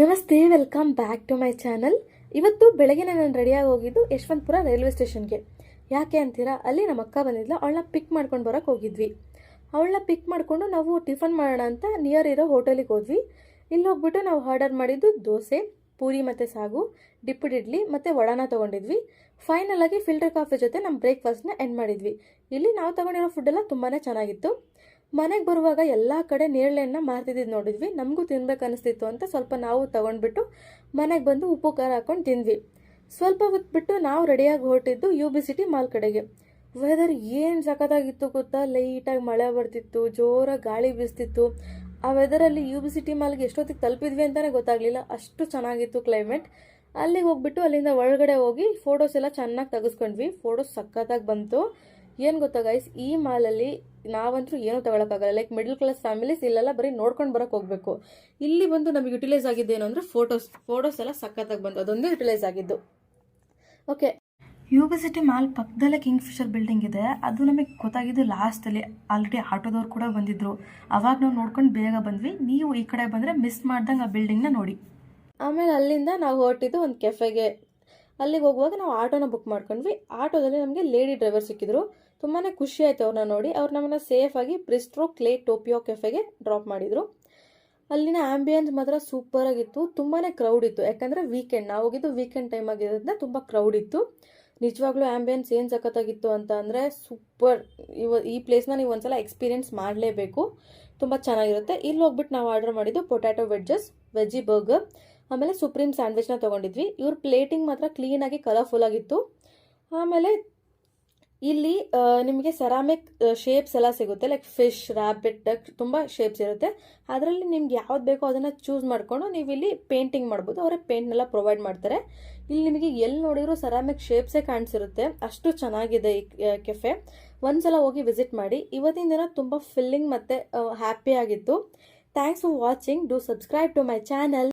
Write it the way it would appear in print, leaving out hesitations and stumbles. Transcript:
ನಮಸ್ತೆ, welcome back to my channel. ಇವತ್ತು ಬೆಳಗ್ಗೆ ನಾನು ರೆಡಿಯಾಗಿ ಹೋಗಿದ್ದು ಯಶವಂತಪುರ ರೈಲ್ವೆ ಸ್ಟೇಷನ್ಗೆ. ಯಾಕೆ ಅಂತೀರಾ, ಅಲ್ಲಿ ನಮ್ಮ ಅಕ್ಕ ಬಂದಿದ್ಲು. ಅವಳನ್ನ ಪಿಕ್ ಮಾಡ್ಕೊಂಡು ಬರೋಕ್ಕೆ ಹೋಗಿದ್ವಿ. ಅವಳನ್ನ ಪಿಕ್ ಮಾಡಿಕೊಂಡು ನಾವು ಟಿಫನ್ ಮಾಡೋಣ ಅಂತ ನಿಯರ್ ಇರೋ ಹೋಟೆಲಿಗೆ ಹೋದ್ವಿ. ಇಲ್ಲಿ ಹೋಗ್ಬಿಟ್ಟು ನಾವು ಆರ್ಡರ್ ಮಾಡಿದ್ದು ದೋಸೆ, ಪೂರಿ ಮತ್ತು ಸಾಗು, ಡಿಪ್ಪಡ್ ಇಡ್ಲಿ ಮತ್ತು ವಡಾನ ತೊಗೊಂಡಿದ್ವಿ. ಫೈನಲ್ ಆಗಿ ಫಿಲ್ಟರ್ ಕಾಫಿ ಜೊತೆ ನಮ್ಮ ಬ್ರೇಕ್ಫಾಸ್ಟ್ನ ಎಂಡ್ ಮಾಡಿದ್ವಿ. ಇಲ್ಲಿ ನಾವು ತೊಗೊಂಡಿರೋ ಫುಡ್ಡೆಲ್ಲ ತುಂಬಾ ಚೆನ್ನಾಗಿತ್ತು. ಮನೆಗೆ ಬರುವಾಗ ಎಲ್ಲ ಕಡೆ ನೇರಳೆಹಣ್ಣ ಮಾರ್ತಿದ್ದು ನೋಡಿದ್ವಿ. ನಮಗೂ ತಿನ್ಬೇಕು ಅನಿಸ್ತಿತ್ತು ಅಂತ ಸ್ವಲ್ಪ ನಾವು ತೊಗೊಂಡ್ಬಿಟ್ಟು ಮನೆಗೆ ಬಂದು ಉಪ್ಪು ಖಾರ ಹಾಕೊಂಡು ತಿಂದ್ವಿ. ಸ್ವಲ್ಪ ಹೊತ್ತು ಬಿಟ್ಟು ನಾವು ರೆಡಿಯಾಗಿ ಹೊರಟಿದ್ದು UB ಸಿಟಿ ಮಾಲ್ ಕಡೆಗೆ. ವೆದರ್ ಏನು ಸಖತ್ತಾಗಿತ್ತು ಗೊತ್ತಾ. ಲೈಟಾಗಿ ಮಳೆ ಬರ್ತಿತ್ತು, ಜೋರಾಗಿ ಗಾಳಿ ಬೀಸ್ತಿತ್ತು. ಆ ವೆದರಲ್ಲಿ UB ಸಿಟಿ ಮಾಲ್ಗೆ ಎಷ್ಟೊತ್ತಿಗೆ ತಲುಪಿದ್ವಿ ಅಂತಲೇ ಗೊತ್ತಾಗಲಿಲ್ಲ, ಅಷ್ಟು ಚೆನ್ನಾಗಿತ್ತು ಕ್ಲೈಮೇಟ್. ಅಲ್ಲಿಗೆ ಹೋಗ್ಬಿಟ್ಟು ಅಲ್ಲಿಂದ ಒಳಗಡೆ ಹೋಗಿ ಫೋಟೋಸ್ ಎಲ್ಲ ಚೆನ್ನಾಗಿ ತೆಗೆಸ್ಕೊಂಡ್ವಿ. ಫೋಟೋಸ್ ಸಖತ್ತಾಗಿ ಬಂತು. ಏನು ಗೊತ್ತಾ ಗೈಸ್, ಈ ಮಾಲಲ್ಲಿ ನಾವಂತೂ ಏನೂ ತಗೊಳಕ್ಕಾಗಲ್ಲ. ಲೈಕ್ ಮಿಡಲ್ ಕ್ಲಾಸ್ ಫ್ಯಾಮಿಲೀಸ್ ಇಲ್ಲೆಲ್ಲ ಬರೀ ನೋಡ್ಕೊಂಡು ಬರೋಕೆ ಹೋಗಬೇಕು. ಇಲ್ಲಿ ಬಂದು ನಮಗೆ ಯುಟಿಲೈಸ್ ಆಗಿದ್ದೇನು ಅಂದರೆ ಫೋಟೋಸ್ ಎಲ್ಲ ಸಖತ್ತಾಗಿ ಬಂತು. ಅದೊಂದೇ ಯುಟಿಲೈಸ್ ಆಗಿದ್ದು. ಓಕೆ, UB ಸಿಟಿ ಮಾಲ್ ಪಕ್ಕದಲ್ಲೇ ಕಿಂಗ್ ಫಿಶರ್ ಬಿಲ್ಡಿಂಗ್ ಇದೆ. ಅದು ನಮಗೆ ಗೊತ್ತಾಗಿದ್ದು ಲಾಸ್ಟಲ್ಲಿ. ಆಲ್ರೆಡಿ ಆಟೋದವ್ರು ಕೂಡ ಬಂದಿದ್ರು. ಅವಾಗ ನಾವು ನೋಡ್ಕೊಂಡು ಬೇಗ ಬಂದ್ವಿ. ನೀವು ಈ ಕಡೆ ಬಂದರೆ ಮಿಸ್ ಮಾಡ್ದಂಗೆ ಆ ಬಿಲ್ಡಿಂಗ್ನ ನೋಡಿ. ಆಮೇಲೆ ಅಲ್ಲಿಂದ ನಾವು ಹೊರಟಿದ್ದು ಒಂದು ಕೆಫೆಗೆ. ಅಲ್ಲಿಗೆ ಹೋಗುವಾಗ ನಾವು ಆಟೋನ ಬುಕ್ ಮಾಡ್ಕೊಂಡ್ವಿ. ಆಟೋದಲ್ಲಿ ನಮಗೆ ಲೇಡಿ ಡ್ರೈವರ್ ಸಿಕ್ಕಿದ್ರು. ತುಂಬಾ ಖುಷಿ ಆಯಿತು ಅವ್ರನ್ನ ನೋಡಿ. ಅವ್ರು ನಮ್ಮನ್ನು ಸೇಫಾಗಿ ಬ್ರಿಸ್ಟ್ರೋ ಕ್ಲೇ ಟೋಪಿಯೋ ಕೆಫೆಗೆ ಡ್ರಾಪ್ ಮಾಡಿದರು. ಅಲ್ಲಿನ ಆ್ಯಂಬಿಯನ್ಸ್ ಮಾತ್ರ ಸೂಪರಾಗಿತ್ತು. ತುಂಬಾ ಕ್ರೌಡ್ ಇತ್ತು, ಯಾಕಂದರೆ ವೀಕೆಂಡ್, ನಾವು ಹೋಗಿದ್ದು ವೀಕೆಂಡ್ ಟೈಮ್ ಆಗಿರೋದ್ರಿಂದ ತುಂಬ ಕ್ರೌಡ್ ಇತ್ತು. ನಿಜವಾಗ್ಲೂ ಆ್ಯಂಬಿಯನ್ಸ್ ಏನು ಸಖತ್ತಾಗಿತ್ತು ಅಂತ ಅಂದರೆ ಸೂಪರ್. ಈ ಪ್ಲೇಸ್ನ ನೀವು ಒಂದ್ಸಲ ಎಕ್ಸ್ಪೀರಿಯೆನ್ಸ್ ಮಾಡಲೇಬೇಕು, ತುಂಬ ಚೆನ್ನಾಗಿರುತ್ತೆ. ಇಲ್ಲಿ ಹೋಗ್ಬಿಟ್ಟು ನಾವು ಆರ್ಡರ್ ಮಾಡಿದ್ದು ಪೊಟ್ಯಾಟೊ ವೆಜ್ಜಿ ಬರ್ಗರ್, ಆಮೇಲೆ ಸುಪ್ರೀಂ ಸ್ಯಾಂಡ್ವಿಚ್ನ ತೊಗೊಂಡಿದ್ವಿ. ಇವ್ರ ಪ್ಲೇಟಿಂಗ್ ಮಾತ್ರ ಕ್ಲೀನಾಗಿ ಕಲರ್ಫುಲ್ ಆಗಿತ್ತು. ಆಮೇಲೆ ಇಲ್ಲಿ ನಿಮಗೆ ಸೆರಾಮಿಕ್ ಶೇಪ್ಸ್ ಎಲ್ಲ ಸಿಗುತ್ತೆ. ಲೈಕ್ ಫಿಶ್, ರ್ಯಾಬಿಟ್, ಡಕ್, ತುಂಬ ಶೇಪ್ಸ್ ಇರುತ್ತೆ. ಅದರಲ್ಲಿ ನಿಮ್ಗೆ ಯಾವ್ದು ಬೇಕೋ ಅದನ್ನು ಚೂಸ್ ಮಾಡಿಕೊಂಡು ನೀವು ಇಲ್ಲಿ ಪೇಂಟಿಂಗ್ ಮಾಡ್ಬೋದು. ಅವರೇ ಪೇಂಟ್ನೆಲ್ಲ ಪ್ರೊವೈಡ್ ಮಾಡ್ತಾರೆ. ಇಲ್ಲಿ ನಿಮಗೆ ಎಲ್ಲಿ ನೋಡಿದ್ರು ಸೆರಾಮಿಕ್ ಶೇಪ್ಸೇ ಕಾಣಿಸಿರುತ್ತೆ. ಅಷ್ಟು ಚೆನ್ನಾಗಿದೆ ಈ ಕೆಫೆ. ಒಂದ್ಸಲ ಹೋಗಿ ವಿಸಿಟ್ ಮಾಡಿ. ಇವತ್ತಿನ ದಿನ ತುಂಬ ಫಿಲ್ಲಿಂಗ್ ಮತ್ತು ಹ್ಯಾಪಿ ಆಗಿತ್ತು. Thanks for watching. Do subscribe to my channel.